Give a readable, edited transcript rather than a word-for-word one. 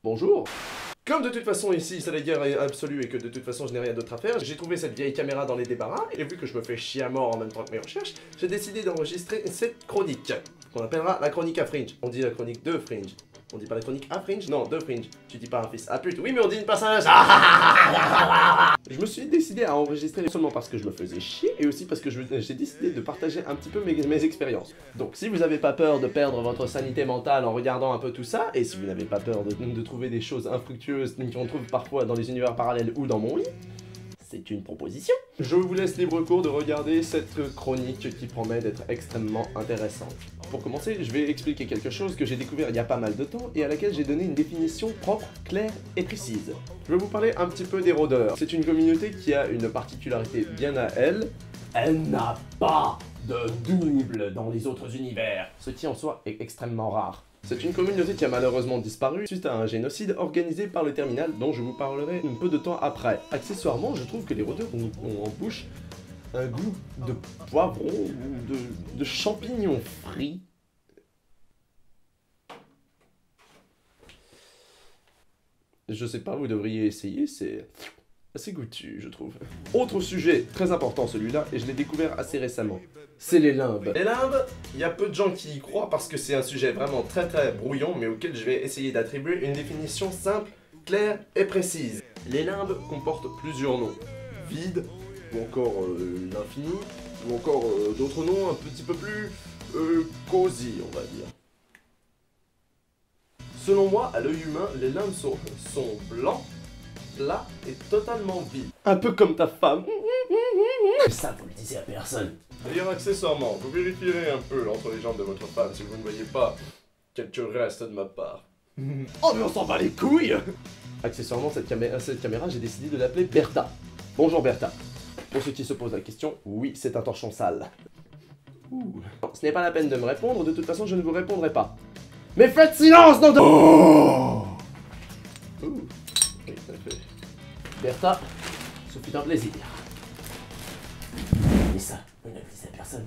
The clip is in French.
Bonjour. Comme de toute façon ici c'est la guerre absolue et que de toute façon je n'ai rien d'autre à faire, j'ai trouvé cette vieille caméra dans les débarras et vu que je me fais chier à mort en même temps que mes recherches, j'ai décidé d'enregistrer cette chronique qu'on appellera la chronique à Fringe. On dit la chronique de Fringe. On dit pas la chronique à Fringe? Non, de Fringe. Tu dis pas un fils à pute. Oui, mais on dit une passage. Je me suis décidé à enregistrer seulement parce que je me faisais chier et aussi parce que j'ai décidé de partager un petit peu mes expériences. Donc si vous n'avez pas peur de perdre votre sanité mentale en regardant un peu tout ça, et si vous n'avez pas peur de trouver des choses infructueuses qu'on trouve parfois dans les univers parallèles ou dans mon lit, c'est une proposition. Je vous laisse libre cours de regarder cette chronique qui promet d'être extrêmement intéressante. Pour commencer, je vais expliquer quelque chose que j'ai découvert il y a pas mal de temps et à laquelle j'ai donné une définition propre, claire et précise. Je vais vous parler un petit peu des rôdeurs. C'est une communauté qui a une particularité bien à elle. Elle n'a pas de double dans les autres univers, ce qui en soi est extrêmement rare. C'est une communauté qui a malheureusement disparu suite à un génocide organisé par le Terminal dont je vous parlerai un peu de temps après. Accessoirement, je trouve que les rôdeurs ont en bouche un goût de poivron ou de champignons frits. Je sais pas, vous devriez essayer, c'est assez goûtu, je trouve. Autre sujet, très important celui-là, et je l'ai découvert assez récemment, c'est les limbes. Les limbes, il y a peu de gens qui y croient parce que c'est un sujet vraiment très brouillon, mais auquel je vais essayer d'attribuer une définition simple, claire et précise. Les limbes comportent plusieurs noms. Vide, ou encore l'infini, ou encore d'autres noms un petit peu plus cosy, on va dire. Selon moi, à l'œil humain, les limbes sont blancs, plats et totalement vides. Un peu comme ta femme. Ça, vous le disiez à personne. D'ailleurs, accessoirement, vous vérifierez un peu entre les jambes de votre femme si vous ne voyez pas quelques restes de ma part. Oh, mais on s'en bat les couilles! Accessoirement, cette caméra, j'ai décidé de l'appeler Bertha. Bonjour Bertha. Pour ceux qui se posent la question, oui, c'est un torchon sale. Ouh. Non, ce n'est pas la peine de me répondre, de toute façon, je ne vous répondrai pas. Mais faites silence, non de... Oh. Ouh. Oui, ça fait. Bertha, ce fut un plaisir. Mais ça, vous ne le disiez à personne.